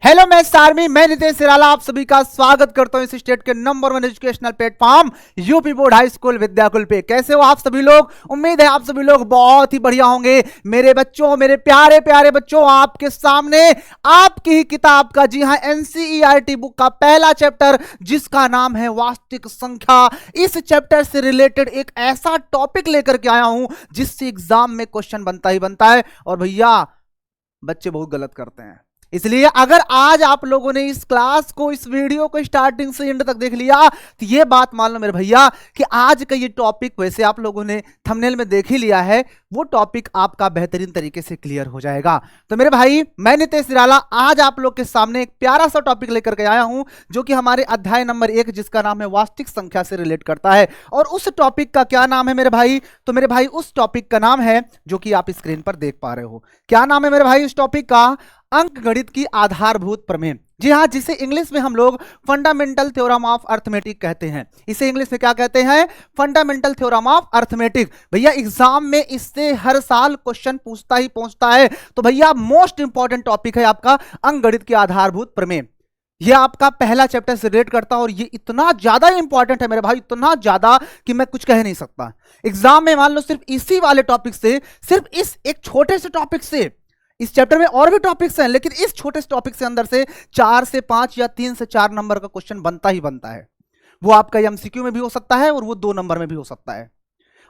Hello मैं army, मैं नितेश सिराला आप सभी का स्वागत करता हूं इस स्टेट के number 1 educational platform UP board high school Vidyakul पे। कैसे हो आप सभी लोग? उम्मीद है आप सभी लोग बहुत ही बढ़िया होंगे। मेरे बच्चों, मेरे प्यारे प्यारे बच्चों, आपके सामने आपकी ही किताब का, जी हां, एनसीईआरटी बुक का पहला चैप्टर जिसका नाम है वास्तविक संख्या, इस चैप्टर से रिलेटेड एक ऐसा टॉपिक लेकर के आया हूं जिससे एग्जाम में क्वेश्चन बनता ही बनता है। और भैया बच्चे बहुत गलत करते हैं, इसलिए अगर आज आप लोगों ने इस क्लास को, इस वीडियो को स्टार्टिंग से एंड तक देख लिया तो ये बात मान लो मेरे भैया कि आज का ये टॉपिक, वैसे आप लोगों ने थंबनेल में देख ही लिया है, वो टॉपिक आपका बेहतरीन तरीके से क्लियर हो जाएगा। तो मेरे भाई, मैं नितेश निराला आज आप लोग के सामने एक प्यारा सा टॉपिक लेकर के आया हूं जो कि हमारे अध्याय नंबर 1 जिसका नाम है वास्तविक संख्या से रिलेट करता है। और उस टॉपिक का क्या नाम है मेरे भाई? तो मेरे भाई उस टॉपिक का नाम है जो कि आप स्क्रीन पर देख पा रहे हो। क्या नाम है मेरे भाई उस टॉपिक का? अंकगणित की आधारभूत प्रमेय। जी हाँ, जिसे इंग्लिश में हम लोग फंडामेंटल थ्योरम ऑफ अर्थमेटिक कहते हैं। इसे इंग्लिश में क्या कहते हैं? Fundamental theorem of arithmetic. भैया एग्जाम में इससे हर साल क्वेश्चन पूछता ही पहुंचता है। तो भैया मोस्ट इंपॉर्टेंट टॉपिक है आपका अंकगणित की आधारभूत प्रमेय। यह आपका पहला चैप्टर से रिलेट करता है और ये इतना ज्यादा इंपॉर्टेंट है मेरे भाई, इतना ज्यादा कि मैं कुछ कह नहीं सकता। एग्जाम में मान लो सिर्फ इसी वाले टॉपिक से, सिर्फ इस एक छोटे से टॉपिक से, इस चैप्टर में और भी टॉपिक्स हैं लेकिन इस छोटे से टॉपिक से अंदर से 4 से 5 या 3 से 4 नंबर का क्वेश्चन बनता ही बनता है। वो आपका एमसीक्यू में भी हो सकता है और वो 2 नंबर में भी हो सकता है,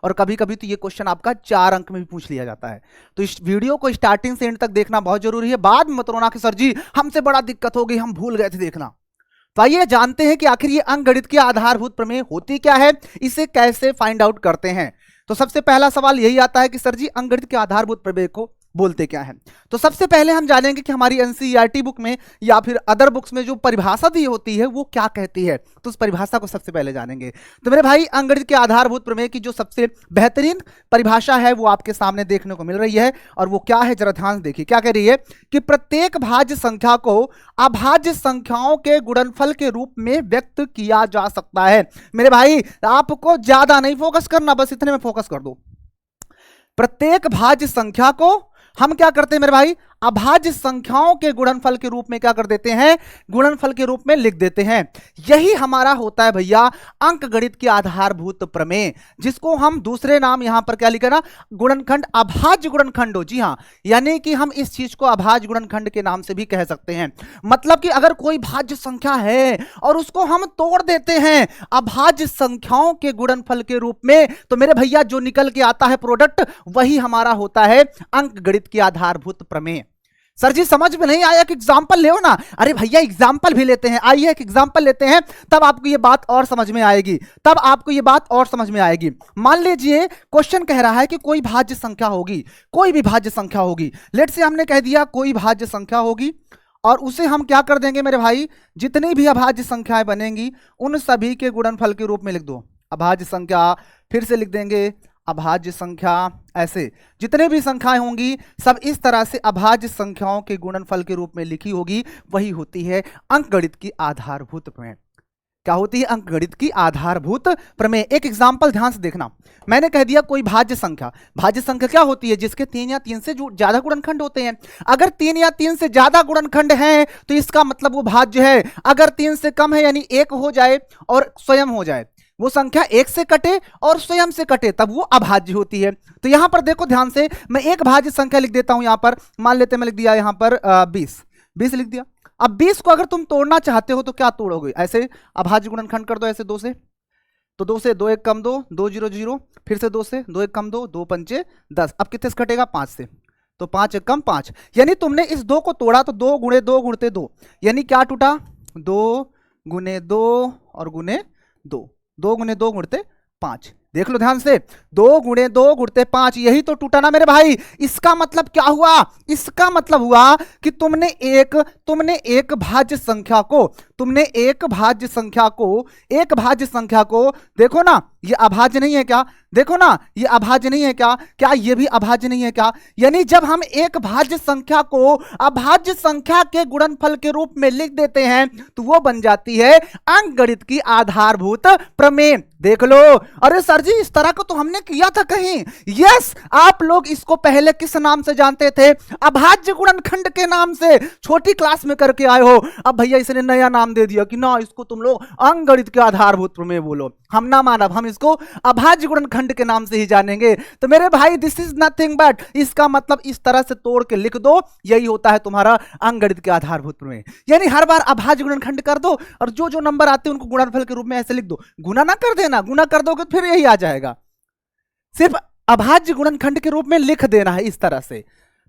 और कभी कभी तो ये क्वेश्चन आपका 4 अंक में भी पूछ लिया जाता है। तो इस वीडियो को स्टार्टिंग से एंड तक देखना बहुत जरूरी है। बाद में मत रोना कि सर जी हमसे बड़ा दिक्कत हो गई, हम भूल गए थे देखना। तो आइए जानते हैं कि आखिर ये अंकगणित की आधारभूत प्रमेय होती क्या है, इसे कैसे फाइंड आउट करते हैं। तो सबसे पहला सवाल यही आता है कि सर जी अंकगणित के आधारभूत प्रमेय को बोलते क्या है। तो सबसे पहले हम जानेंगे कि हमारी एनसीईआरटी बुक में या फिर अदर बुक्स में जो परिभाषा दी होती है वो क्या कहती है। तो उस परिभाषा को सबसे पहले जानेंगे। तो मेरे भाई अंकगणित के आधारभूत प्रमेय की जो सबसे बेहतरीन परिभाषा है वो आपके सामने देखने को मिल रही है, और वो क्या है जरा ध्यान से देखिए। क्या कह रही है कि प्रत्येक भाज्य संख्या को अभाज्य संख्याओं के गुणनफल के रूप में व्यक्त किया जा सकता है। मेरे भाई आपको ज्यादा नहीं फोकस करना, बस इतने में फोकस कर दो। प्रत्येक भाज्य संख्या को हम क्या करते हैं मेरे भाई? अभाज्य संख्याओं के गुणनफल के रूप में क्या कर देते हैं? गुणनफल के रूप में लिख देते हैं। यही हमारा होता है भैया अंकगणित की आधारभूत प्रमेय, जिसको हम दूसरे नाम यहां पर क्या लिखे ना, गुणनखंड, अभाज्य गुणनखंड। जी हां, यानी कि हम इस चीज को अभाज्य गुणनखंड के नाम से भी कह सकते हैं। मतलब कि अगर कोई भाज्य संख्या है और उसको हम तोड़ देते हैं अभाज्य संख्याओं के गुणनफल के रूप में, तो मेरे भैया जो निकल के आता है प्रोडक्ट, वही हमारा होता है अंकगणित की आधारभूत प्रमेय। सर जी समझ में नहीं आया कि एग्जाम्पल ले ना? अरे भैया एग्जाम्पल भी लेते हैं, आइए एक एग्जाम्पल लेते हैं, तब आपको ये बात और समझ में आएगी, तब आपको ये बात और समझ में आएगी। मान लीजिए क्वेश्चन कह रहा है कि कोई भाज्य संख्या होगी, कोई भी भाज्य संख्या होगी। लेट से हमने कह दिया कोई भाज्य संख्या होगी, और उसे हम क्या कर देंगे मेरे भाई, जितनी भी अभाज्य संख्याएं बनेंगी उन सभी के गुणनफल के रूप में लिख दो अभाज्य संख्या, फिर से लिख देंगे अभाज्य संख्या। ऐसे जितने भी संख्याएं होंगी सब इस तरह से अभाज्य संख्याओं के गुणनफल के रूप में लिखी होगी, वही होती है अंकगणित की आधारभूत प्रमेय। क्या होती है? अंकगणित की आधारभूत प्रमेय। एक एग्जांपल ध्यान से देखना। मैंने कह दिया कोई भाज्य संख्या। भाज्य संख्या क्या होती है? जिसके 3 या 3 से ज्यादा गुणनखंड होते हैं। अगर 3 या 3 से ज्यादा गुणनखंड हैं तो इसका मतलब वो भाज्य है। अगर 3 से कम है यानी 1 हो जाए और स्वयं हो जाए, वो संख्या 1 से कटे और स्वयं से कटे, तब वो अभाज्य होती है। तो यहां पर देखो ध्यान से, मैं एक भाज्य संख्या लिख देता हूं। यहां पर मान लेते हैं, मैं लिख दिया यहां पर 20 लिख दिया। अब 20 को अगर तुम तोड़ना चाहते हो तो क्या तोड़ोगे? ऐसे अभाज्य गुणनखंड कर दो, ऐसे 2 से, तो 2 से 2 1 कम 2, 2 0 0, फिर से 2 से 2 1 कम 2, 2 पंचे 10। अब कितने से कटेगा? 5 से, तो 5 1 कम 5। यानी तुमने इस 2 को तोड़ा तो 2 गुणे 2 गुणते 2, यानी क्या टूटा? 2 गुणे 2 और गुणे 2, 2 गुणे 2 गुणते 5। देख लो ध्यान से, 2 गुणे 2 गुणते 5, यही तो टूटा ना मेरे भाई। इसका मतलब क्या हुआ? इसका मतलब हुआ कि तुमने एक भाज्य संख्या को तुमने एक भाज्य संख्या को देखो ना, ये अभाज्य नहीं है क्या? देखो ना, ये अभाज्य नहीं है क्या? क्या ये भी अभाज्य नहीं है क्या? यानी जब हम एक भाज्य संख्या को अभाज्य संख्या के गुणनफल के रूप में लिख देते हैं तो वो बन जाती है अंकगणित की आधारभूत प्रमेय। देख लो, अरे सर जी इस तरह को तो हमने किया था कहीं। यस, आप लोग इसको पहले किस नाम से जानते थे? अभाज्य गुणनखंड के नाम से, छोटी क्लास में करके आए हो। अब भैया इसने नया नाम दे दिया कि ना इसको तुम लोग अंकगणित के आधारभूत प्रमेय बोलो। हम ना मानव, हम इसको अभाज्य गुणनखंड के नाम से ही जानेंगे। तो मेरे भाई दिस इज नथिंग बट, इसका मतलब इस तरह से तोड़ के लिख दो, यही होता है तुम्हारा अंकगणित के आधारभूत प्रमेय। यानी हर बार अभाज्य गुणनखंड कर दो और जो जो नंबर आते हैं उनको गुणनफल के रूप में ऐसे लिख दो। गुना ना कर देना, गुना कर दोगे तो फिर यही आ जाएगा। सिर्फ अभाज्य गुणनखंड के रूप में लिख देना है इस तरह से।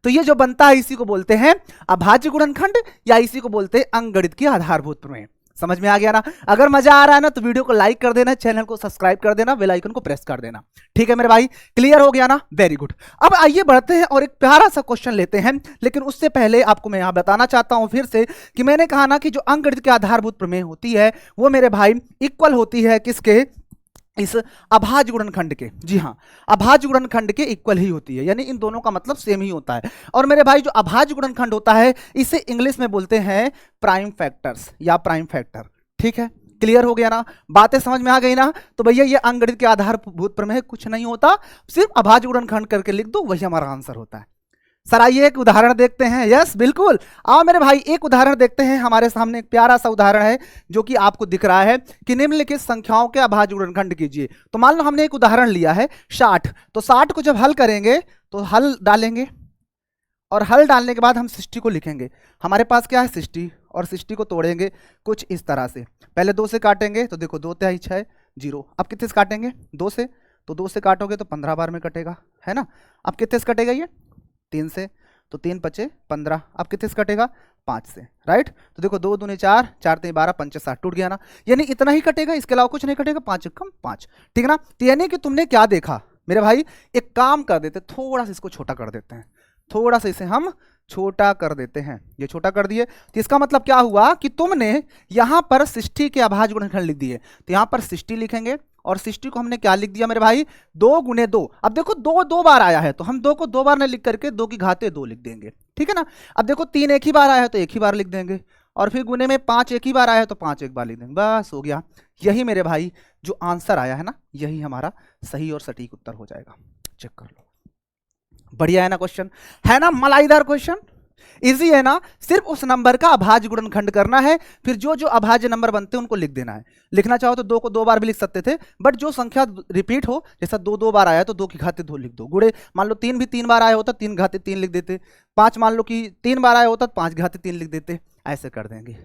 तो ये जो बनता है इसी को बोलते हैं अभाज्य गुणनखंड, या इसी को बोलते हैं अंकगणित की आधारभूत प्रमेय। समझ में आ गया ना? अगर मजा आ रहा है ना तो वीडियो को लाइक कर देना, चैनल को सब्सक्राइब कर देना, बेल आइकन को प्रेस कर देना। ठीक है मेरे भाई, क्लियर हो गया ना? Very good. अब आइए बढ़ते हैं और एक प्यारा सा क्वेश्चन लेते हैं। लेकिन उससे पहले आपको मैं यहां बताना चाहता हूं फिर से कि मैंने कहा ना कि जो अंकगणित की आधारभूत प्रमेय होती है वो मेरे भाई इक्वल होती है किसके? इस अभाज्य गुणनखंड के। जी हाँ, अभाज्य गुणनखंड के इक्वल ही होती है, यानी इन दोनों का मतलब सेम ही होता है। और मेरे भाई जो अभाज्य गुणनखंड होता है इसे इंग्लिश में बोलते हैं प्राइम फैक्टर्स या प्राइम फैक्टर। ठीक है, क्लियर हो गया ना? बातें समझ में आ गई ना? तो भैया ये अंकगणित के आधारभूत प्रमेय कुछ नहीं होता, सिर्फ अभाज्य गुणनखंड करके लिख दो, वही हमारा आंसर होता है। सर आइए एक उदाहरण देखते हैं। यस बिल्कुल, आओ मेरे भाई एक उदाहरण देखते हैं। हमारे सामने एक प्यारा सा उदाहरण है जो कि आपको दिख रहा है कि निम्नलिखित संख्याओं के अभाज्य गुणनखंड कीजिए। तो मान लो हमने एक उदाहरण लिया है 60, तो 60 को जब हल करेंगे तो हल डालेंगे और हल डालने के बाद हम 60 को लिखेंगे। हमारे पास क्या है 60, और 60 को तोड़ेंगे कुछ इस तरह से। पहले 2 से काटेंगे तो देखो 2 तिहाई 6 0। अब कितने से काटेंगे? 2 से, तो 2 से काटोगे तो 15 बार में कटेगा, है ना? अब कितने से कटेगा ये? 3 से, तो 3 पचे 15। अब कितने से कटेगा? 5 से, राइट? तो देखो 2 दूनी 4, 4 तीन 12, 5 7, टूट गया ना? यानी इतना ही कटेगा, इसके अलावा कुछ नहीं कटेगा। 5 कम 5, ठीक है ना? तो यानी कि तुमने क्या देखा मेरे भाई, एक काम कर देते, थोड़ा सा इसको छोटा कर देते हैं, थोड़ा सा इसे हम छोटा कर देते हैं। ये छोटा कर दिए तो इसका मतलब क्या हुआ कि तुमने यहां पर 60 के अभाज्य गुणनखंड लिख दिए। तो यहां पर 60 लिखेंगे और 60 को हमने क्या लिख दिया मेरे भाई? 2 गुने 2। अब देखो 2 2 बार आया है तो हम 2 को 2 बार नहीं लिख करके 2 की घाते 2 लिख देंगे, ठीक है ना? अब देखो 3 एक ही बार आया है तो एक ही बार लिख देंगे, और फिर गुने में 5 एक ही बार आया है तो 5 एक बार लिख देंगे, बस हो गया। यही मेरे भाई जो आंसर आया है ना, यही हमारा सही और सटीक उत्तर हो जाएगा। चेक कर लो, बढ़िया है ना क्वेश्चन? है ना मलाईदार क्वेश्चन? इजी है ना? सिर्फ उस नंबर का अभाज्य गुणनखंड करना है, फिर जो जो अभाज्य नंबर बनते हैं उनको लिख देना है। लिखना चाहो तो 2 को 2 बार भी लिख सकते थे, बट जो संख्या रिपीट हो, जैसा 2 2 बार आया तो 2 की घाते 2 लिख दो। गुणे मान लो 3 भी 3 बार आया होता, 3 घाते 3 लिख देते। 5 मान लो कि 3 बार आया होता तो 5 घाते 3 लिख देते। ऐसे कर देंगे।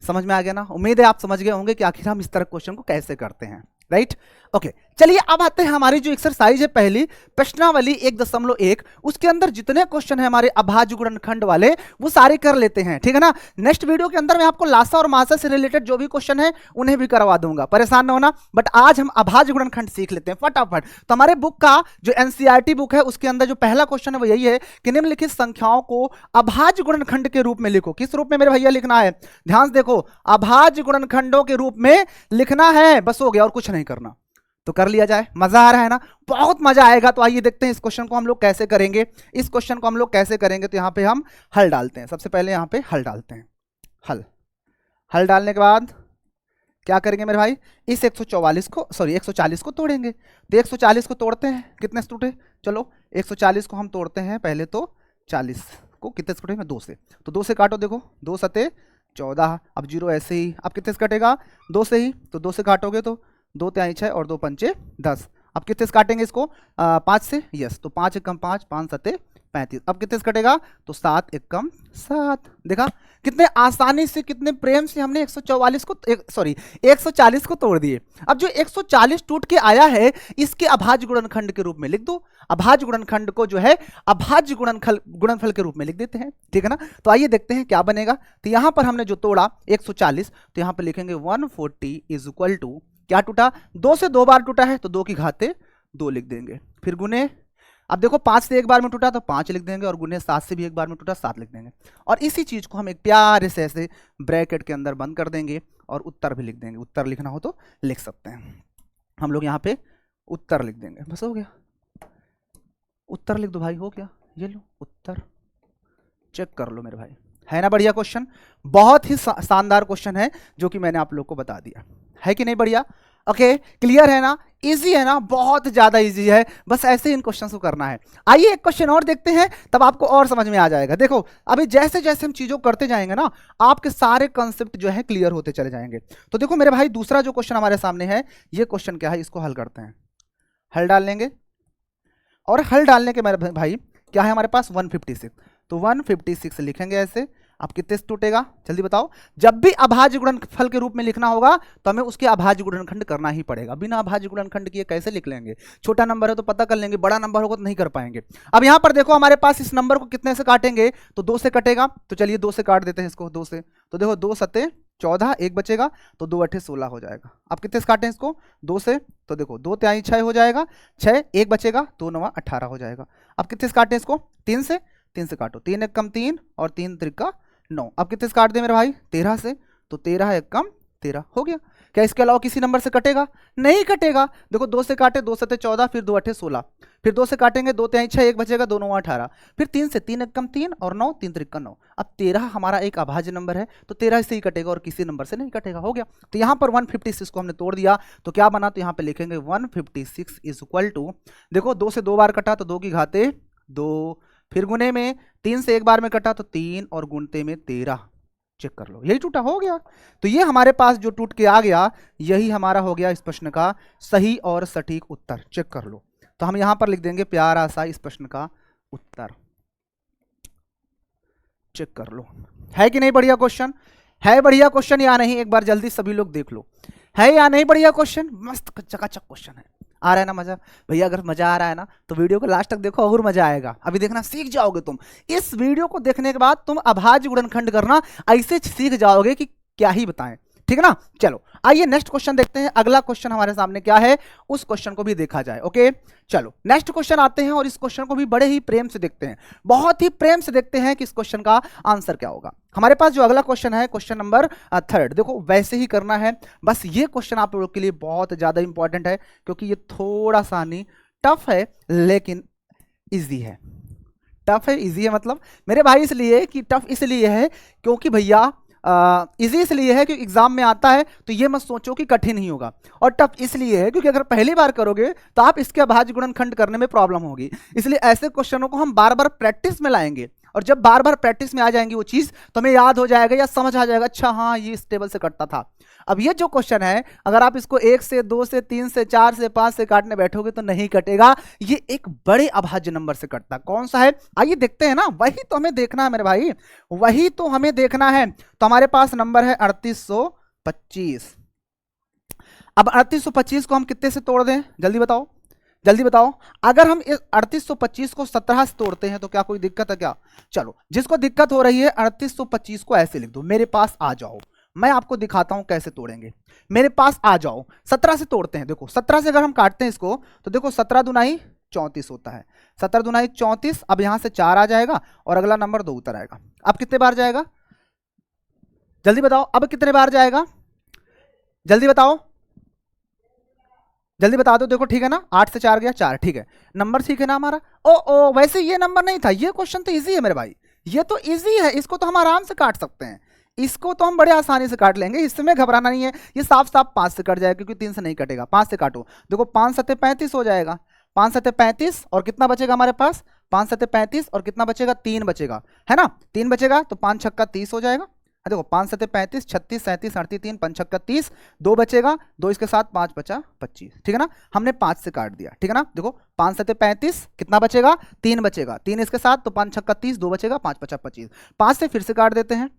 समझ में आ गया ना? उम्मीद है आप समझ गए होंगे कि आखिर हम इस तरह क्वेश्चन को कैसे करते हैं, राइट? ओके, चलिए अब आते हैं हमारी जो एक्सरसाइज है पहली प्रश्नावली 1.1, उसके अंदर जितने क्वेश्चन है हमारे अभाज्य गुणनखंड वाले वो सारे कर लेते हैं, ठीक है ना? नेक्स्ट वीडियो के अंदर मैं आपको लासा और मासा से रिलेटेड जो भी क्वेश्चन है उन्हें भी करवा दूंगा, परेशान ना होना। बट आज हम अभाज्य गुणनखंड सीख लेते हैं फटाफट। तो हमारे बुक का जो एनसीईआरटी बुक है उसके अंदर जो पहला क्वेश्चन है वो यही है कि निम्नलिखित संख्याओं को अभाज्य गुणनखंड के रूप में लिखो। किस रूप में मेरे भैया लिखना है? ध्यान से देखो, अभाज्य गुणनखंडों के रूप में लिखना है, बस हो गया, और कुछ नहीं करना। तो कर लिया जाए। मजा आ रहा है ना? बहुत मजा आएगा। तो आइए देखते हैं इस क्वेश्चन को हम लोग कैसे करेंगे। इस क्वेश्चन को हम लोग कैसे करेंगे, तो यहाँ पे हम हल डालते हैं। सबसे पहले यहाँ पे हल डालते हैं। हल डालने के बाद क्या करेंगे मेरे भाई? इस 140 को तोड़ेंगे। तो 140 को तोड़ते हैं, कितने से टूटे? चलो 140 को हम तोड़ते हैं। पहले तो 40 को कितने से कटेंगे? 2 से। तो 2 से काटो, देखो 2 सते 14। अब 0 ऐसे ही, अब कितने से कटेगा? 2 से ही। तो 2 से काटोगे तो 2 तिहाई 6 और 2 पंचे 10। अब कितने से काटेंगे इसको? 5 से। यस, तो 5 एकम 5, 5 सते 35। अब कितने से कटेगा? तो 7 एकम 7। देखा कितने आसानी से, कितने प्रेम से हमने 140 को तोड़ दिए। अब जो 140 टूट के आया है इसके अभाज्य गुणनखंड के रूप में लिख दो। अभाज्य गुणनखंड को जो है अभाज्य गुणनफल के रूप में लिख देते हैं, ठीक है ना? तो आइए देखते हैं क्या बनेगा। तो यहां पर हमने जो तोड़ा 140, तो यहां पर लिखेंगे 140 इज इक्वल टू क्या टूटा? 2 से 2 बार टूटा है तो 2 की घाते 2 लिख देंगे। फिर गुने अब देखो 5 से एक बार में टूटा तो 5 लिख देंगे, और गुने 7 से भी एक बार में टूटा 7 लिख देंगे, और इसी चीज को हम एक प्यारे से ऐसे ब्रैकेट के अंदर बंद कर देंगे और उत्तर भी लिख देंगे। उत्तर लिखना हो तो लिख सकते हैं हम लोग, यहाँ पे उत्तर लिख देंगे, बस हो गया। उत्तर लिख दो भाई, हो गया, ये लो उत्तर, चेक कर लो मेरे भाई। है ना बढ़िया क्वेश्चन, बहुत ही शानदार क्वेश्चन है जो कि मैंने आप लोग को बता दिया, है कि नहीं बढ़िया? ओके, क्लियर है ना? इजी है ना? बहुत ज्यादा इजी है, बस ऐसे इन क्वेश्चन को करना है। आइए एक क्वेश्चन और देखते हैं, तब आपको और समझ में आ जाएगा। देखो अभी जैसे जैसे हम चीजों को करते जाएंगे ना, आपके सारे कंसेप्ट जो है क्लियर होते चले जाएंगे। तो देखो मेरे भाई, दूसरा जो क्वेश्चन हमारे सामने है, ये क्वेश्चन क्या है, इसको हल करते हैं। हल डाल लेंगे, और हल डालने के मेरे भाई क्या है हमारे पास, 156। तो 156 लिखेंगे ऐसे। अब कितने से टूटेगा जल्दी बताओ? जब भी अभाज्य गुणनफल के रूप में लिखना होगा तो हमें उसके अभाज्य गुणनखंड करना ही पड़ेगा। बिना अभाज्य गुणनखंड किए कैसे लिख लेंगे? छोटा नंबर है तो पता कर लेंगे, बड़ा नंबर होगा तो नहीं कर पाएंगे। अब यहाँ पर देखो हमारे पास इस नंबर को कितने से काटेंगे, तो 2 से कटेगा, तो चलिए 2 से काट देते हैं इसको, 2 से। तो देखो 2 सत्ते 14, एक बचेगा, तो 2 अट्ठे 16 हो जाएगा। अब कितने से काटें इसको, 2 से, तो देखो 2 तिहाई 6 हो जाएगा, 6 एक बचेगा, 2 9 18 हो जाएगा। अब कितने से काटें इसको, 3 से, 3 से काटो, 3 एक कम 3 और 3 त्रिका 9। अब कितने से काट दे मेरे भाई, 13 से, तो 13 एक कम 13 हो गया। क्या इसके अलावा किसी नंबर से कटेगा? नहीं कटेगा। देखो 2 से काटे, 2 सत्ते 14, फिर 2 अट्ठे 16, फिर 2 से काटेंगे, 2 तिहाई 6 एक बचेगा, 2 9 18, फिर 3 से, 3 एक कम 3 और 9 3 त्रिका 9। अब 13 हमारा एक अभाज्य नंबर है, तो 13 से ही कटेगा और किसी नंबर से नहीं कटेगा, हो गया। तो यहाँ पर 156 को हमने तोड़ दिया, तो क्या बना, तो यहाँ पे लिखेंगे 156 इज इक्वल टू, देखो 2 से 2 बार कटा तो 2 की घाते 2, फिर गुने में 3 से एक बार में कटा तो 3 और गुणते में 13, चेक कर लो, यही टूटा, हो गया। तो ये हमारे पास जो टूट के आ गया, यही हमारा हो गया इस प्रश्न का सही और सटीक उत्तर, चेक कर लो। तो हम यहां पर लिख देंगे प्यारा सा इस प्रश्न का उत्तर, चेक कर लो। है कि नहीं बढ़िया क्वेश्चन? है बढ़िया क्वेश्चन या नहीं? एक बार जल्दी सभी लोग देख लो, है या नहीं बढ़िया क्वेश्चन? मस्त चकाचक क्वेश्चन है। आ रहा है ना मजा भैया? अगर मजा आ रहा है ना तो वीडियो को लास्ट तक देखो, और मजा आएगा। अभी देखना सीख जाओगे तुम, इस वीडियो को देखने के बाद तुम अभाज्य गुणनखंड करना ऐसे सीख जाओगे कि क्या ही बताएं, ठीक है ना? चलो आइए नेक्स्ट क्वेश्चन देखते हैं। अगला क्वेश्चन हमारे सामने क्या है, उस क्वेश्चन को भी देखा जाए। ओके चलो नेक्स्ट क्वेश्चन आते हैं, और इस क्वेश्चन को भी बड़े ही प्रेम से देखते हैं, बहुत ही प्रेम से देखते हैं कि इस क्वेश्चन का आंसर क्या होगा। हमारे पास जो अगला क्वेश्चन है, क्वेश्चन नंबर 3, देखो वैसे ही करना है, बस ये क्वेश्चन आप लोगों के लिए बहुत ज्यादा इंपॉर्टेंट है, क्योंकि ये थोड़ा सा नहीं टफ है, लेकिन इजी है। टफ है, इजी है मतलब मेरे भाई इसलिए कि टफ इसलिए है क्योंकि भैया इजी इसलिए है कि एग्जाम में आता है, तो ये मत सोचो कि कठिन ही होगा। और टफ इसलिए है क्योंकि अगर पहली बार करोगे तो आप इसके अभाज्य गुणनखंड करने में प्रॉब्लम होगी, इसलिए ऐसे क्वेश्चनों को हम बार बार प्रैक्टिस में लाएंगे, और जब बार बार प्रैक्टिस में आ जाएंगी वो चीज तो हमें याद हो जाएगा या समझ आ जाएगा, अच्छा हाँ ये इस टेबल से कटता था। अब ये जो क्वेश्चन है, अगर आप इसको 1 से 2 से 3 से 4 से 5 से काटने बैठोगे तो नहीं कटेगा, ये एक बड़े अभाज्य नंबर से कटता। कौन सा है आइए देखते हैं ना, वही तो हमें देखना है मेरे भाई, वही तो हमें देखना है। तो हमारे पास नंबर है 3825। अब 3825 को हम कितने से तोड़ दें, जल्दी बताओ, जल्दी बताओ। अगर हम इस 3825 को 17 से तोड़ते हैं तो क्या कोई दिक्कत है क्या? चलो जिसको दिक्कत हो रही है 3825 को ऐसे लिख दो, मेरे पास आ जाओ, मैं आपको दिखाता हूं कैसे तोड़ेंगे। मेरे पास आ जाओ, 17 से तोड़ते हैं। देखो 17 से अगर हम काटते हैं इसको तो देखो 17 दुनाई 34 होता है, 17 दुनाई 34। अब यहां से 4 आ जाएगा और अगला नंबर 2 उतर आएगा। अब कितने बार जाएगा जल्दी बताओ, अब कितने बार जाएगा जल्दी बताओ, जल्दी बता दो। देखो ठीक है ना, 8 से 4 गया 4, ठीक है नंबर ठीक है ना हमारा। ओ वैसे ये नंबर नहीं था, ये क्वेश्चन तो इजी है मेरे भाई, ये तो इजी है, इसको तो हम आराम से काट सकते हैं, इसको तो हम बड़े आसानी से काट लेंगे, इसमें घबराना नहीं है। ये साफ साफ 5 से कट जाएगा क्योंकि 3 से नहीं कटेगा। 5 से काटो, देखो 5 सत्ते 35 हो जाएगा, 5 सत्ते 35 और कितना बचेगा हमारे पास, 5 सत्ते 35 और कितना बचेगा, 3 बचेगा, है ना 3 बचेगा, तो 5 छक्का 30 हो जाएगा। देखो 5 सत्ते 35, 36 37 38 3 5 छक्का 30, 2 बचेगा, 2 इसके साथ 5 बचा 25, ठीक है ना। हमने 5 से काट दिया, ठीक है ना। देखो 5 सत्ते 35 कितना बचेगा, 3 बचेगा, 3 इसके साथ तो 5 छक्का 30, 2 बचेगा 5 बचा 25। 5 से फिर से काट देते हैं,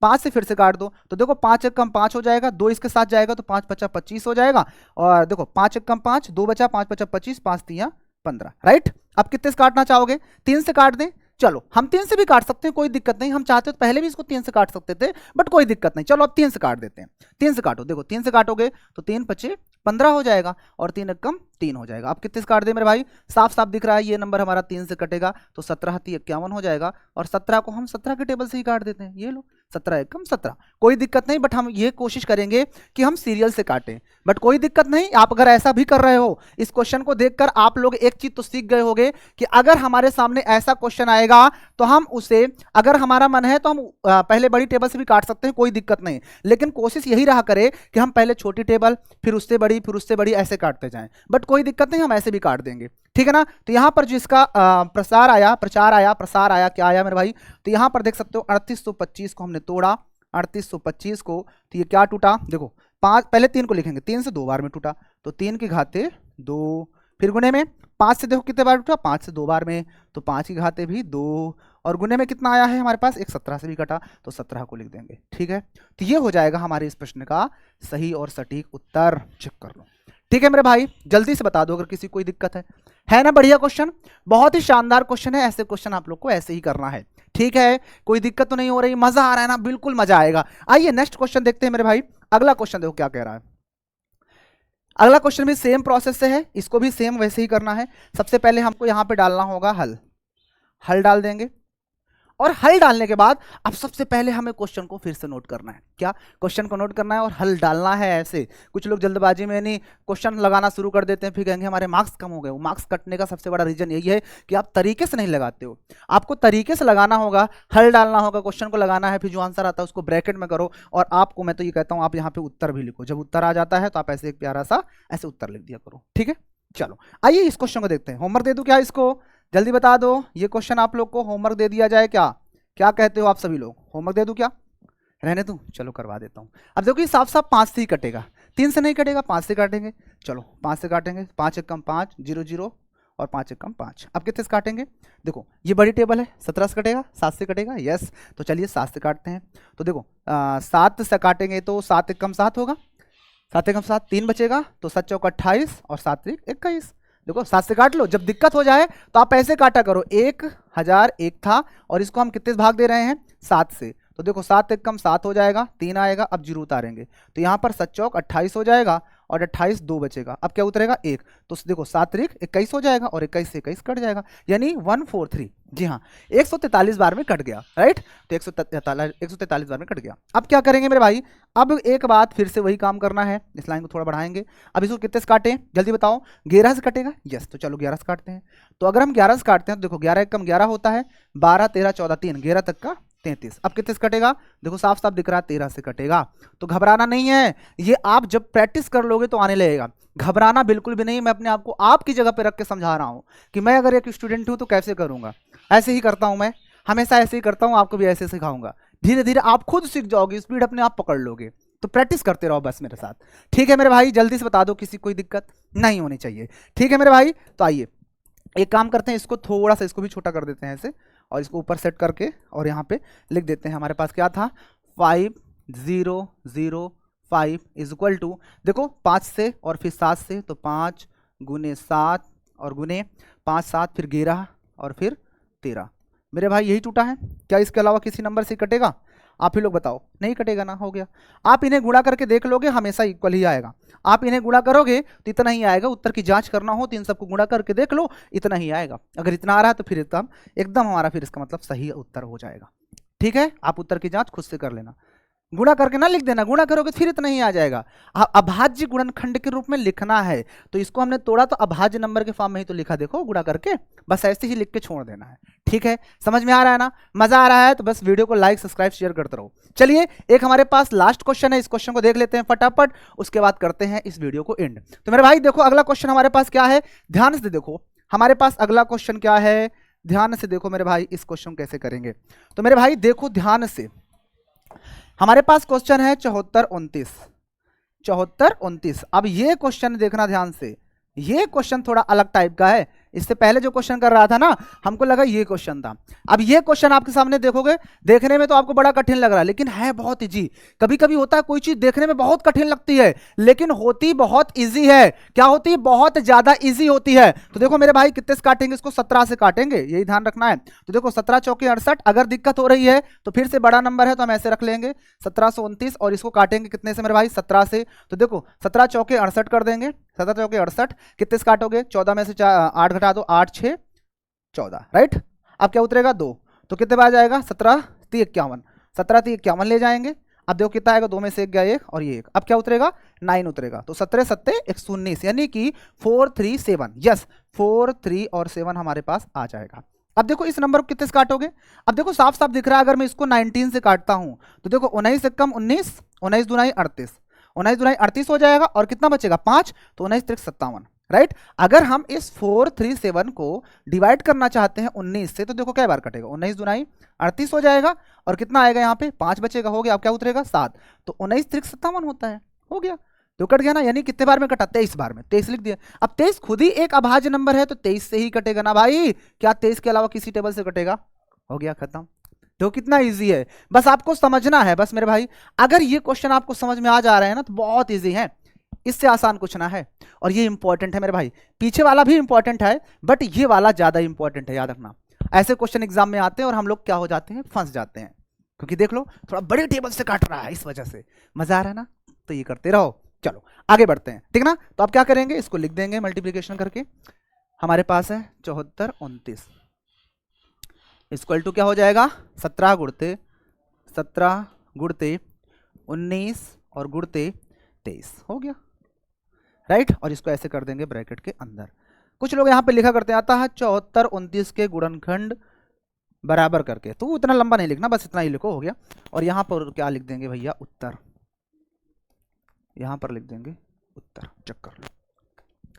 5 से फिर से काट दो, तो देखो 5 एक कम 5 हो जाएगा, 2 इसके साथ जाएगा तो 5 बचा 25 हो जाएगा। और देखो 5 एक कम 5, 2 बचा, 5 बचा 25, 5 3 15, राइट। अब कितने से काटना चाहोगे, 3 से काट दें। चलो हम 3 से भी काट सकते हैं, कोई दिक्कत नहीं, हम चाहते तो पहले भी इसको 3 से काट सकते थे, बट कोई दिक्कत नहीं, चलो अब 3 से काट देते हैं। 3 से काटो, देखो 3 से काटोगे तो 3 5 15 हो जाएगा और 3 कम 3 हो जाएगा। अब कितने से काट दे मेरे भाई, साफ साफ दिख रहा है ये नंबर हमारा 3 से कटेगा तो 17 51 हो जाएगा और 17 को हम 17 के टेबल से ही काट देते हैं। ये लो 17 कम 17, कोई दिक्कत नहीं, बट हम ये कोशिश करेंगे कि हम सीरियल से काटें, बट कोई दिक्कत नहीं। आप अगर ऐसा भी कर रहे हो, इस क्वेश्चन को देखकर आप लोग एक चीज तो सीख गए होंगे कि अगर हमारे सामने ऐसा क्वेश्चन आएगा तो हम उसे, अगर हमारा मन है तो हम पहले बड़ी टेबल से भी काट सकते हैं, कोई दिक्कत नहीं, लेकिन कोशिश यही रहा करे कि हम पहले छोटी टेबल फिर उससे बड़ी फिर उससे बड़ी ऐसे काटते जाएं, बट कोई दिक्कत नहीं, हम ऐसे भी काट देंगे, ठीक है ना। तो यहां पर जिसका प्रसार आया क्या आया मेरे भाई, तो यहां पर देख सकते हो 3825 को हमने तोड़ा, 3825 को, तो ये क्या टूटा, देखो 5, पहले 3 को लिखेंगे, 3 से 2 बार में टूटा तो 3 की घाते 2, फिर गुने में 5 से देखो कितने बार टूटा, 5 से 2 बार में, तो 5 की घाते भी 2, और गुने में कितना आया है हमारे पास, एक 17 से भी कटा तो 17 को लिख देंगे, ठीक है। तो ये हो जाएगा हमारे इस प्रश्न का सही और सटीक उत्तर। चेक कर लो, ठीक है मेरे भाई, जल्दी से बता दो अगर किसी कोई दिक्कत है ना। बढ़िया क्वेश्चन, बहुत ही शानदार क्वेश्चन है, ऐसे क्वेश्चन आप लोग को ऐसे ही करना है, ठीक है। कोई दिक्कत तो नहीं हो रही, मजा आ रहा है ना, बिल्कुल मजा आएगा। आइए नेक्स्ट क्वेश्चन देखते हैं मेरे भाई। अगला क्वेश्चन देखो क्या कह रहा है, अगला क्वेश्चन भी सेम प्रोसेस से है, इसको भी सेम वैसे ही करना है। सबसे पहले हमको यहां पे डालना होगा हल डाल देंगे, और हल डालने के बाद अब सबसे पहले हमें क्वेश्चन को फिर से नोट करना है, क्या क्वेश्चन को नोट करना है और हल डालना है। ऐसे कुछ लोग जल्दबाजी में नहीं क्वेश्चन लगाना शुरू कर देते हैं, फिर कहेंगे हमारे मार्क्स कम हो गए। वो मार्क्स कटने का सबसे बड़ा रीजन यही है कि आप तरीके से नहीं लगाते हो। आपको तरीके से लगाना होगा, हल डालना होगा, क्वेश्चन को लगाना है, फिर जो आंसर आता है उसको ब्रैकेट में करो, और आपको मैं तो ये कहता हूँ आप यहाँ पे उत्तर भी लिखो। जब उत्तर आ जाता है तो आप ऐसे एक प्यारा सा ऐसे उत्तर लिख दिया करो, ठीक है। चलो आइए इस क्वेश्चन को देखते हैं। होमवर्क दे दूं क्या इसको, जल्दी बता दो। ये क्वेश्चन आप लोग को होमवर्क दे दिया जाए क्या, क्या कहते हो आप सभी लोग, होमवर्क दे दूं क्या, रहने दूं, चलो करवा देता हूं। अब देखो ये साफ साफ 5 से ही कटेगा, 3 से नहीं कटेगा, 5 से काटेंगे। चलो 5 से काटेंगे, 5 एक कम 5 0 0 और 5 एक कम 5। अब कितने से काटेंगे, देखो ये बड़ी टेबल है, 17 से कटेगा, 7 से कटेगा, यस। तो चलिए 7 से काटते हैं। तो देखो 7 से काटेंगे तो 7 एक कम 7 होगा, 7 एक कम 7, 3 बचेगा, तो 7 चौक 28 और 7 त्रिक 21। देखो 7 से काट लो, जब दिक्कत हो जाए तो आप ऐसे काटा करो, 1001 था और इसको हम कितने से भाग दे रहे हैं, 7 से। तो देखो 7 एक कम 7 हो जाएगा, 3 आएगा, अब 0 उतारेंगे तो यहाँ पर 7 चौक 28 हो जाएगा और 28 2 बचेगा, अब क्या उतरेगा 1। तो देखो 7 त्रिक 21 हो जाएगा और 21 से 21 कट जाएगा, यानी 143, जी हाँ 143 बार में कट गया, राइट। तो 143 बार में कट गया। अब क्या करेंगे मेरे भाई, अब एक बात फिर से वही काम करना है, इस लाइन को थोड़ा बढ़ाएंगे। अब इसको कितने से काटें जल्दी बताओ, 11 से कटेगा, यस। तो चलो 11 से काटते हैं। तो अगर हम 11 से काटते हैं तो देखो 11 एक कम 11 होता है, 12 13 14 3, 11 तक का 33। अब कितने से कटेगा, देखो साफ साफ दिख रहा है 13 से कटेगा। तो घबराना नहीं है, ये आप जब प्रैक्टिस कर लोगे तो आने लगेगा, घबराना बिल्कुल भी नहीं। मैं अपने आप को आपकी जगह पे रख के समझा रहा हूँ कि मैं अगर एक स्टूडेंट हूँ तो कैसे करूंगा, ऐसे ही करता हूँ मैं, हमेशा ऐसे ही करता हूँ, आपको भी ऐसे सिखाऊंगा। धीरे धीरे आप खुद सीख जाओगे, स्पीड अपने आप पकड़ लोगे। तो प्रैक्टिस करते रहो बस मेरे साथ, ठीक है मेरे भाई। जल्दी से बता दो, किसी कोई दिक्कत नहीं होनी चाहिए, ठीक है मेरे भाई। तो आइए एक काम करते हैं, इसको थोड़ा सा इसको भी छोटा कर देते हैं ऐसे, और इसको ऊपर सेट करके और यहाँ पे लिख देते हैं। हमारे पास क्या था, 5005 इज इक्वल टू, देखो 5 से और फिर 7 से, तो 5 गुने 7 और गुने 5 7 फिर 11 और फिर 13। मेरे भाई यही टूटा है क्या, इसके अलावा किसी नंबर से कटेगा, आप ही लोग बताओ। नहीं कटेगा ना, हो गया। आप इन्हें गुणा करके देख लोगे, हमेशा इक्वल ही आएगा। आप इन्हें गुणा करोगे तो इतना ही आएगा, उत्तर की जांच करना हो तो इन सबको गुणा करके देख लो, इतना ही आएगा। अगर इतना आ रहा है तो फिर एकदम हमारा फिर इसका मतलब सही उत्तर हो जाएगा, ठीक है। आप उत्तर की जांच खुद से कर लेना, गुणा करके ना लिख देना, गुणा करोगे फिर इतना ही आ जाएगा। अभाज्य गुणनखंड के रूप में लिखना है, तो इसको हमने तोड़ा तो अभाज्य नंबर के फॉर्म में ही तो लिखा, देखो गुणा करके, बस ऐसे ही लिख के छोड़ देना है, ठीक है। समझ में आ रहा है ना, मजा आ रहा है तो बस वीडियो को लाइक सब्सक्राइब शेयर करते रहो। चलिए एक हमारे पास लास्ट क्वेश्चन है, इस क्वेश्चन को देख लेते हैं फटाफट, उसके बाद करते हैं इस वीडियो को एंड। तो मेरे भाई देखो अगला क्वेश्चन हमारे पास क्या है, ध्यान से देखो हमारे पास अगला क्वेश्चन क्या है, ध्यान से देखो मेरे भाई, इस क्वेश्चन कैसे करेंगे। तो मेरे भाई देखो ध्यान से, हमारे पास क्वेश्चन है 74 29। अब ये क्वेश्चन देखना ध्यान से, ये क्वेश्चन थोड़ा अलग टाइप का है, इससे पहले जो क्वेश्चन कर रहा था ना, हमको लगा ये क्वेश्चन था। अब ये क्वेश्चन आपके सामने देखोगे, देखने में तो आपको बड़ा कठिन लग रहा है, लेकिन है बहुत इजी। कभी कभी होता है कोई चीज देखने में बहुत कठिन लगती है, लेकिन होती बहुत इजी है। क्या होती है? बहुत ज्यादा इजी होती है। तो देखो मेरे भाई, कितने से काटेंगे इसको? 17 से काटेंगे, यही ध्यान रखना है। तो देखो 17 चौके 68। अगर दिक्कत हो रही है तो फिर से बड़ा नंबर है तो हम ऐसे रख लेंगे 1729, और इसको काटेंगे कितने से मेरे भाई? 17 से। तो देखो 17 चौके 68 कर देंगे, 17 चौके 68। कितने से काटोगे? 14 में से 8 घटा दो, 8 6 14, राइट। अब क्या उतरेगा? 2। तो कितने बार जाएगा? 17 3 51, 17 3 51 ले जाएंगे। अब देखो कितना आएगा? 2 में से 1 गया 1 और ये 1। अब क्या उतरेगा? 9 उतरेगा। तो 17 7 119, यानी कि 437। यस, 4 3 और 7 हमारे पास आ जाएगा। अब देखो इस नंबर को कितने से काटोगे? अब देखो साफ साफ दिख रहा है, अगर मैं इसको 19 से काटता हूं तो देखो 19 से कम 19, 19 दूनाई 38, 19 दूनाई 38 हो जाएगा, और कितना बचेगा? 5। तो 19 3 57, राइट। अगर हम इस 437 को डिवाइड करना चाहते हैं 19 से, तो देखो क्या बार कटेगा? 19 दूनाई 38 हो जाएगा, और कितना आएगा यहाँ पे? 5 बचेगा, हो गया। अब क्या उतरेगा? 7। तो 19 3 57 होता है, हो गया। तो कट गया ना, यानी कितने बार में कटा? 23 बार में। 23 लिख दिया। अब 23 खुद ही एक अभाज्य नंबर है, तो 23 से ही कटेगा ना भाई। क्या 23 के अलावा किसी टेबल से कटेगा? हो गया, खत्म। तो कितना इजी है, बस आपको समझना है। बस मेरे भाई, अगर ये क्वेश्चन आपको समझ में आ जा रहे हैं ना, तो बहुत इजी है, इससे आसान कुछ ना है। और ये इंपॉर्टेंट है मेरे भाई, पीछे वाला भी इंपॉर्टेंट है, बट ये वाला ज्यादा इंपॉर्टेंट है, याद रखना। ऐसे क्वेश्चन एग्जाम में आते हैं और हम लोग क्या हो जाते हैं? फंस जाते हैं, क्योंकि देख लो थोड़ा बड़े टेबल से काट रहा है, इस वजह से। मजा आ रहा है ना? तो ये करते रहो। चलो आगे बढ़ते हैं, ठीक ना। तो आप क्या करेंगे? इसको लिख देंगे मल्टीप्लीकेशन करके। हमारे पास है 74 29 इक्वल टू क्या हो जाएगा? 17 गुणते 19 और गुणते 23, हो गया, राइट। और इसको ऐसे कर देंगे ब्रैकेट के अंदर। कुछ लोग यहाँ पे लिखा करते हैं, आता है 74 29 के गुणनखंड बराबर करके, तो इतना लंबा नहीं लिखना, बस इतना ही लिखो, हो गया। और यहाँ पर क्या लिख देंगे भैया? उत्तर। यहाँ पर लिख देंगे उत्तर, चेक कर लो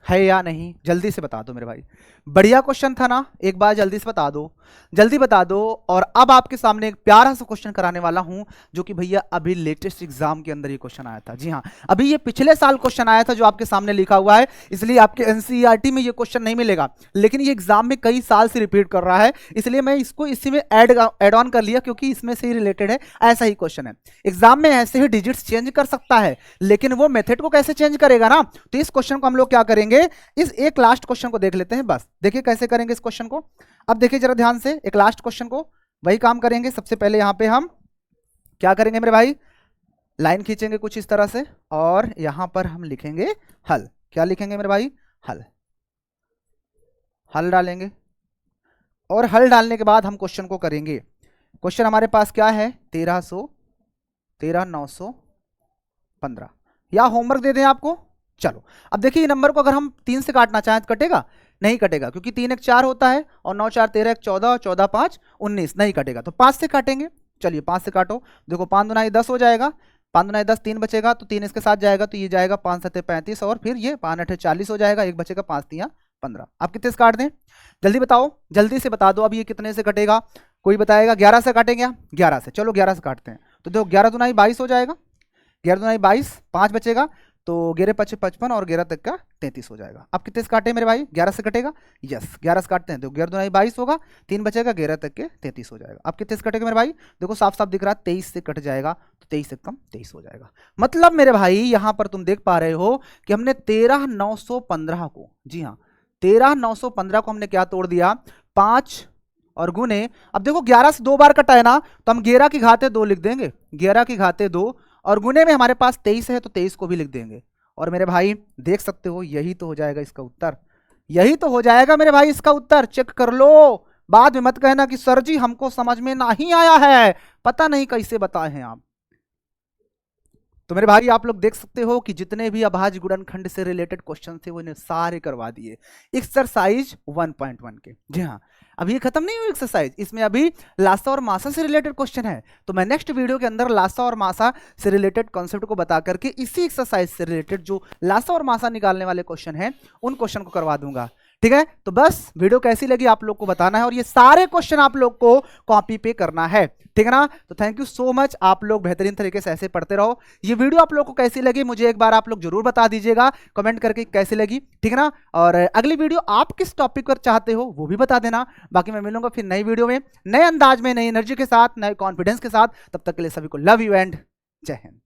है या नहीं, जल्दी से बता दो मेरे भाई। बढ़िया क्वेश्चन था ना, एक बार जल्दी से बता दो, जल्दी बता दो। और अब आपके सामने एक प्यारा सा क्वेश्चन कराने वाला हूं, जो कि भैया अभी लेटेस्ट एग्जाम के अंदर ये क्वेश्चन आया था। जी हाँ, अभी ये पिछले साल क्वेश्चन आया था, जो आपके सामने लिखा हुआ है, इसलिए आपके एनसीईआरटी में ये क्वेश्चन नहीं मिलेगा, लेकिन ये एग्जाम में कई साल से रिपीट कर रहा है, इसलिए मैं इसको इसी में एड ऑन कर लिया, क्योंकि इसमें से ही रिलेटेड है। ऐसा ही क्वेश्चन है, एग्जाम में ऐसे ही डिजिट्स चेंज कर सकता है, लेकिन वो मेथड को कैसे चेंज करेगा ना। तो इस क्वेश्चन को हम लोग क्या करेंगे, इस एक लास्ट क्वेश्चन को देख लेते हैं। बस देखिए कैसे करेंगे इस क्वेश्चन को। अब देखिए जरा ध्यान से, एक लास्ट क्वेश्चन को वही काम करेंगे। सबसे पहले यहां पे हम क्या करेंगे मेरे भाई? लाइन खींचेंगे कुछ इस तरह से, और यहां पर हम लिखेंगे हल। क्या लिखेंगे मेरे भाई? हल। हल डालेंगे, और हल डालने के बाद हम क्वेश्चन को करेंगे। क्वेश्चन हमारे पास क्या है? 13,915। या होमवर्क दे दें आपको? चलो अब देखिए, नंबर को अगर हम 3 से काटना चाहें तो कटेगा? नहीं कटेगा, क्योंकि 3 1 4 होता है, और 9 4 13 1 14, 14 5 19, नहीं कटेगा। तो 5 से काटेंगे। चलिए 5 से काटो, देखो 5 दूनाई 10 हो जाएगा, 5 दूनाई 10, 3 बचेगा, तो 3 इसके साथ जाएगा, तो ये जाएगा 5 7 35, और फिर ये 5 8 40 हो जाएगा, एक बचेगा 5 3 15। आप कितने से काट दें? जल्दी बताओ, जल्दी से बता दो। अब ये कितने से कटेगा? कोई बताएगा? 11 से काटेंगे? 11 से, चलो 11 से काटते हैं। तो देखो 11 दूनाई 22 हो जाएगा, 11 दूनाई 22, 5 बचेगा, तो 11 5 55, और 11 तक का 33 हो जाएगा। अब कितने से काटे मेरे भाई? 11 से कटेगा? यस, 11 से काटते हैं, तो 11 दूनाई 22 होगा, 3 बचेगा, 11 तक के 33 हो जाएगा। अब कितने से कटेगा मेरे भाई? देखो साफ साफ दिख रहा है, 23 से कट जाएगा, तो 23 से कम 23 हो जाएगा। मतलब मेरे भाई यहां पर तुम देख पा रहे हो कि हमने 13,915 को, जी हाँ 13,915 को हमने क्या तोड़ दिया? 5 और गुने। अब देखो 11 से 2 बार कटा है ना, तो हम 11 की घाते 2 लिख देंगे, 11 की घाते 2, और गुने में हमारे पास 23 है, तो 23 को भी लिख देंगे। और मेरे भाई देख सकते हो, यही तो हो जाएगा इसका उत्तर, यही तो हो जाएगा मेरे भाई इसका उत्तर। चेक कर लो, बाद में मत कहना कि सर जी हमको समझ में नहीं आया है, पता नहीं कैसे बताए हैं आप। तो मेरे भाई आप लोग देख सकते हो कि जितने भी अभाज्य गुणनखंड से रिलेटेड क्वेश्चन थे वो इन्हें सारे करवा दिए एक्सरसाइज 1.1 के। जी हाँ, अभी ये खत्म नहीं हुई एक्सरसाइज, इसमें अभी लासा और मासा से रिलेटेड क्वेश्चन है। तो मैं नेक्स्ट वीडियो के अंदर लासा और मासा से रिलेटेड कॉन्सेप्ट को बता करके इसी एक्सरसाइज से रिलेटेड जो लासा और मासा निकालने वाले क्वेश्चन हैं उन क्वेश्चन को करवा दूंगा। ठीक है, तो बस वीडियो कैसी लगी आप लोग को बताना है और ये सारे क्वेश्चन आप लोग को कॉपी पे करना है, ठीक है ना। तो थैंक यू सो मच, आप लोग बेहतरीन तरीके से ऐसे पढ़ते रहो। ये वीडियो आप लोग को कैसी लगी मुझे एक बार आप लोग जरूर बता दीजिएगा कमेंट करके कैसी लगी, ठीक है ना। और अगली वीडियो आप किस टॉपिक पर चाहते हो वो भी बता देना। बाकी मैं मिलूंगा फिर नई वीडियो में, नए अंदाज में, नई एनर्जी के साथ, नए कॉन्फिडेंस के साथ। तब तक के लिए सभी को लव यू एंड जय हिंद।